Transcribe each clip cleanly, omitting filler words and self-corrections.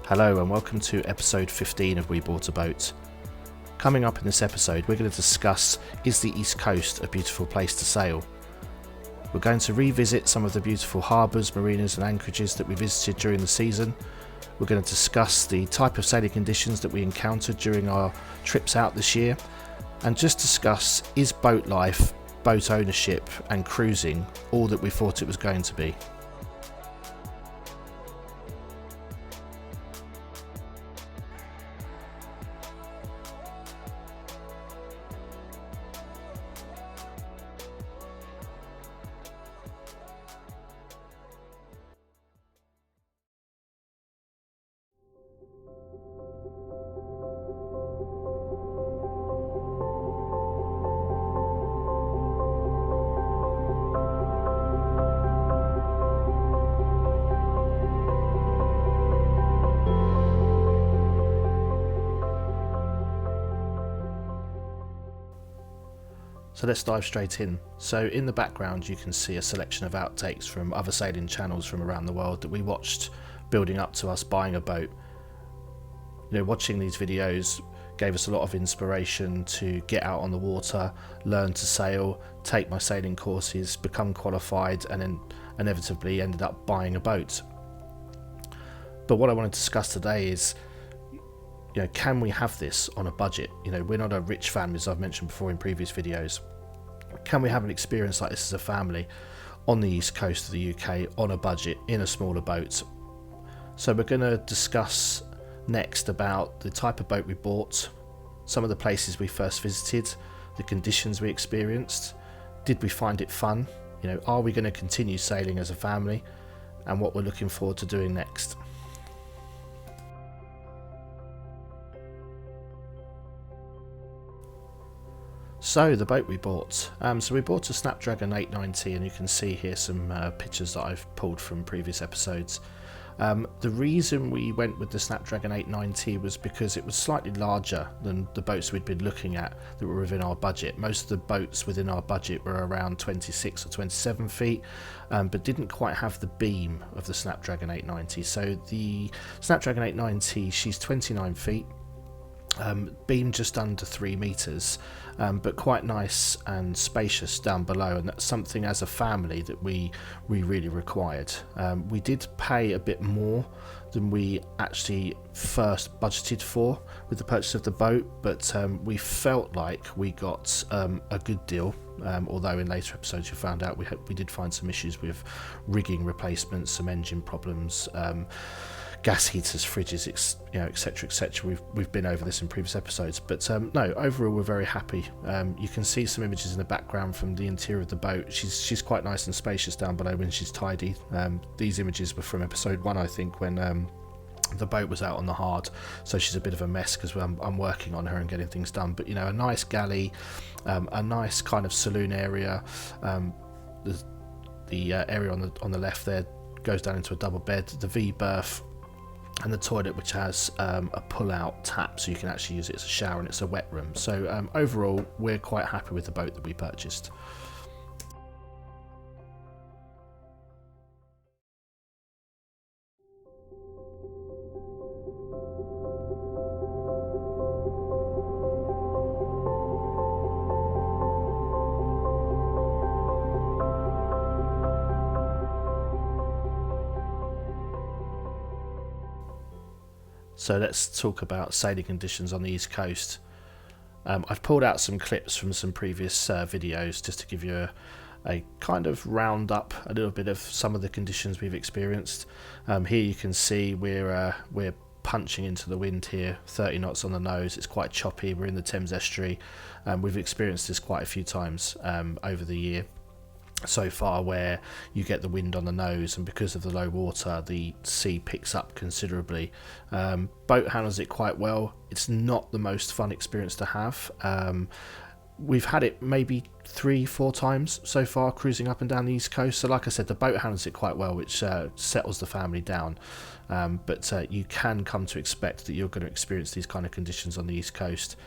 Hello and welcome to episode 15 of We Bought a Boat. Coming up in this episode, we're going to discuss, is the East Coast a beautiful place to sail? We're going to revisit some of the beautiful harbours, marinas and anchorages that we visited during the season. We're going to discuss the type of sailing conditions that we encountered during our trips out this year, and just discuss, is boat life, boat ownership and cruising all that we thought it was going to be? So let's dive straight in. So in the background you can see a selection of outtakes from other sailing channels from around the world that we watched building up to us buying a boat. Watching these videos gave us a lot of inspiration to get out on the water, learn to sail, take my sailing courses, become qualified, and then inevitably ended up buying a boat. But what I want to discuss today is, can we have this on a budget? We're not a rich family, as I've mentioned before in previous videos. Can we have an experience like this as a family on the east coast of the UK on a budget in a smaller boat? So we're going to discuss next about the type of boat we bought, some of the places we first visited, the conditions we experienced, did we find it fun, are we going to continue sailing as a family, and what we're looking forward to doing next. So the boat we bought, so we bought a Snapdragon 890, and you can see here some pictures that I've pulled from previous episodes. The reason we went with the Snapdragon 890 was because it was slightly larger than the boats we'd been looking at that were within our budget. Most of the boats within our budget were around 26 or 27 feet, but didn't quite have the beam of the Snapdragon 890. So the Snapdragon 890, she's 29 feet. Beam just under 3 meters, but quite nice and spacious down below, and that's something as a family that we really required. We did pay a bit more than we actually first budgeted for with the purchase of the boat, but we felt like we got a good deal, although in later episodes you found out we did find some issues with rigging replacements, some engine problems, gas heaters, fridges, etc, etc. We've been over this in previous episodes, but no, overall we're very happy. You can see some images in the background from the interior of the boat. She's quite nice and spacious down below when she's tidy. These images were from episode 1, I think, when the boat was out on the hard, so she's a bit of a mess because I'm working on her and getting things done. But a nice galley, a nice kind of saloon area. The area on the left there goes down into a double bed, the V berth, and the toilet, which has a pull-out tap, so you can actually use it as a shower, and it's a wet room. So overall we're quite happy with the boat that we purchased. So let's talk about sailing conditions on the East Coast. I've pulled out some clips from some previous videos just to give you a kind of round up a little bit of some of the conditions we've experienced. Here you can see we're punching into the wind here, 30 knots on the nose. It's quite choppy. We're in the Thames estuary. We've experienced this quite a few times over the year so far, where you get the wind on the nose, and because of the low water the sea picks up considerably. Boat handles it quite well. It's not the most fun experience to have. We've had it maybe 3-4 times so far cruising up and down the east coast. So like I said, the boat handles it quite well, which settles the family down. But you can come to expect that you're going to experience these kind of conditions on the east coast.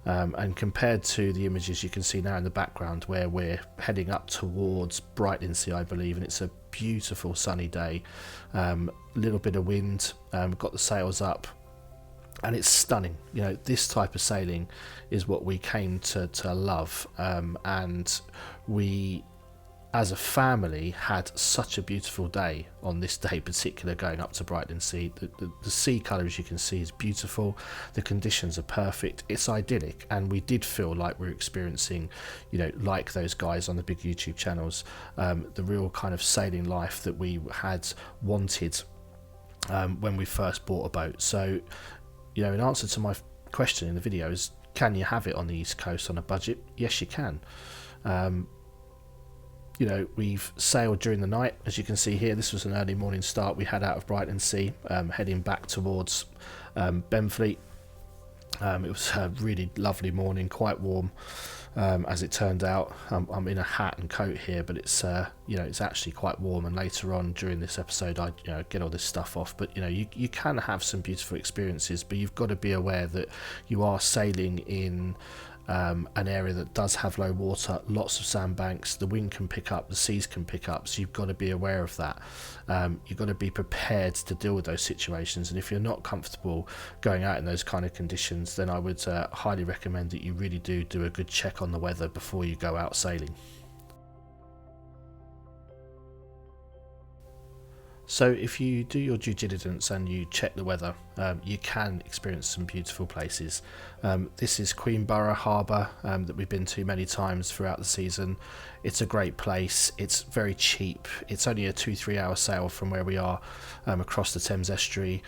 And compared to the images you can see now in the background, where we're heading up towards Brightlingsea, I believe, and it's a beautiful sunny day, little bit of wind, got the sails up, and it's stunning. You know, this type of sailing is what we came to love, and we, as a family, had such a beautiful day on this day particular, going up to Brightlingsea. The sea colour, as you can see, is beautiful. The conditions are perfect. It's idyllic, and we did feel like we were experiencing, you know, like those guys on the big YouTube channels, the real kind of sailing life that we had wanted when we first bought a boat. So, you know, in answer to my question in the video is, can you have it on the east coast on a budget? Yes, you can. You know, we've sailed during the night, as you can see here. This was an early morning start we had out of Brightlingsea, heading back towards Benfleet. It was a really lovely morning, quite warm, as it turned out. I'm in a hat and coat here, but it's you know, it's actually quite warm, and later on during this episode I get all this stuff off. But you know, you can have some beautiful experiences, but you've got to be aware that you are sailing in an area that does have low water, lots of sandbanks. The wind can pick up, the seas can pick up, so you've got to be aware of that. You've got to be prepared to deal with those situations, and if you're not comfortable going out in those kind of conditions, then I would highly recommend that you really do a good check on the weather before you go out sailing. So if you do your due diligence and you check the weather, you can experience some beautiful places. This is Queenborough Harbour that we've been to many times throughout the season. It's a great place. It's very cheap. It's only a 2-3 hour sail from where we are across the Thames estuary.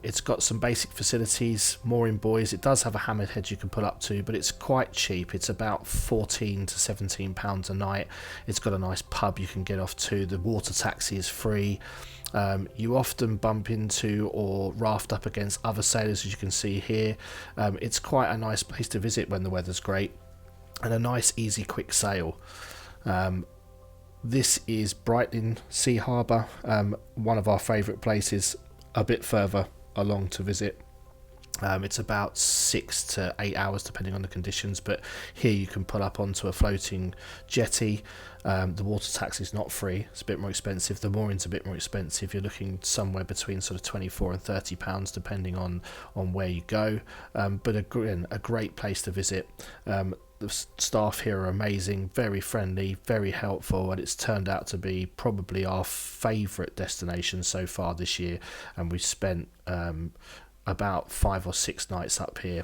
It's got some basic facilities, mooring buoys. It does have a hammerhead you can pull up to, but it's quite cheap. It's about £14 to £17 a night. It's got a nice pub you can get off to. The water taxi is free. You often bump into or raft up against other sailors, as you can see here. It's quite a nice place to visit when the weather's great, and a nice, easy, quick sail. This is Brightlingsea Harbour, one of our favourite places, a bit further along to visit. It's about 6 to 8 hours depending on the conditions, but here you can pull up onto a floating jetty. The water taxi is not free, it's a bit more expensive. The mooring's a bit more expensive. You're looking somewhere between sort of £24 and £30 depending on where you go, but again, a great place to visit. The staff here are amazing, very friendly, very helpful, and it's turned out to be probably our favourite destination so far this year, and we've spent about 5 or 6 nights up here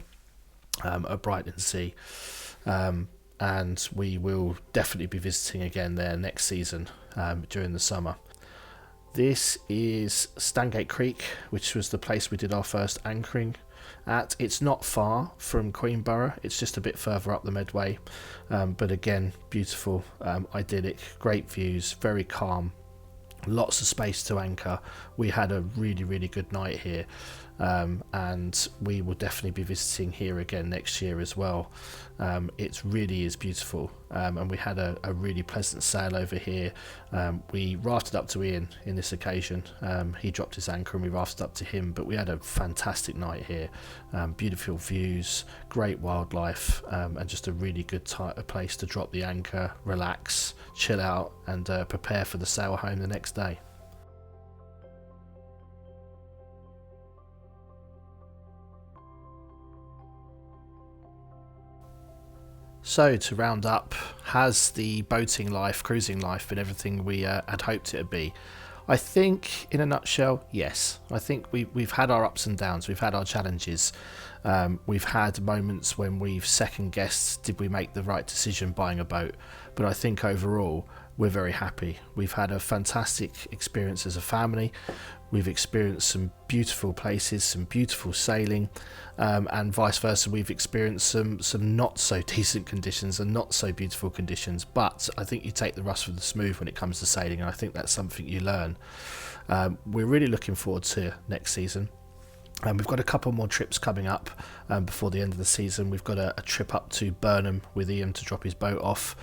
at Brightlingsea, and we will definitely be visiting again there next season during the summer. This is Stangate Creek, which was the place we did our first anchoring at. It's not far from Queenborough, it's just a bit further up the Medway, but again, beautiful, idyllic, great views, very calm, lots of space to anchor. We had a really good night here, and we will definitely be visiting here again next year as well. It really is beautiful, and we had a really pleasant sail over here. We rafted up to Ian in this occasion. He dropped his anchor and we rafted up to him, but we had a fantastic night here. Beautiful views, great wildlife, and just a really good place to drop the anchor, relax, chill out, and prepare for the sail home the next day. So to round up, has the boating life, cruising life been everything we had hoped it would be? I think in a nutshell, yes. I think we've had our ups and downs, we've had our challenges. We've had moments when we've second guessed, did we make the right decision buying a boat? But I think overall, we're very happy. We've had a fantastic experience as a family. We've experienced some beautiful places, some beautiful sailing, and vice versa. We've experienced some not so decent conditions and not so beautiful conditions. But I think you take the rough with the smooth when it comes to sailing, and I think that's something you learn. We're really looking forward to next season. We've got a couple more trips coming up before the end of the season. We've got a trip up to Burnham with Ian to drop his boat off.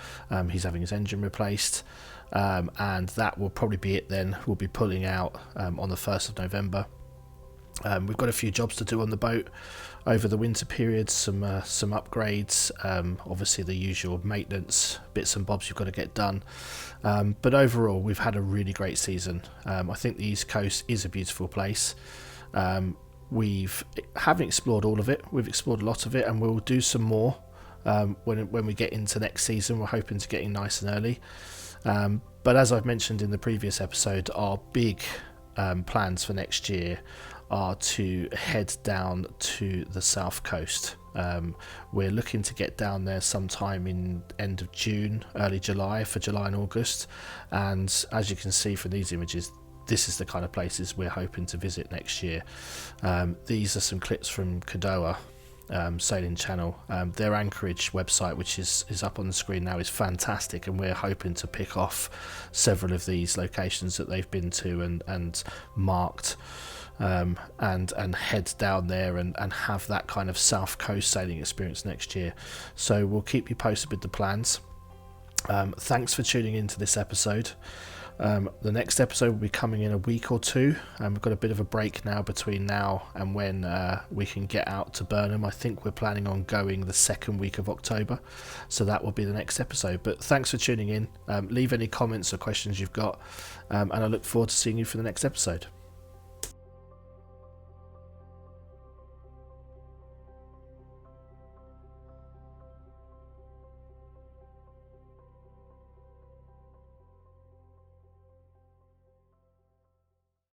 He's having his engine replaced, and that will probably be it then. We'll be pulling out on the 1st of November. We've got a few jobs to do on the boat over the winter period, some upgrades, obviously the usual maintenance bits and bobs you've got to get done, but overall we've had a really great season. I think the East Coast is a beautiful place. We haven't explored all of it. We've explored a lot of it, and we'll do some more when we get into next season. We're hoping to get in nice and early, but as I've mentioned in the previous episode, our big plans for next year are to head down to the south coast. We're looking to get down there sometime in end of June, early July, for July and August, and as you can see from these images, this is the kind of places we're hoping to visit next year. These are some clips from Kadoa Sailing Channel. Their Anchorage website, which is up on the screen now, is fantastic, and we're hoping to pick off several of these locations that they've been to and marked, and head down there and have that kind of south coast sailing experience next year. So we'll keep you posted with the plans. Thanks for tuning into this episode. The next episode will be coming in a week or two. We've got a bit of a break now between now and when we can get out to Burnham. I think we're planning on going the second week of October, so that will be the next episode. But thanks for tuning in. Leave any comments or questions you've got, and I look forward to seeing you for the next episode.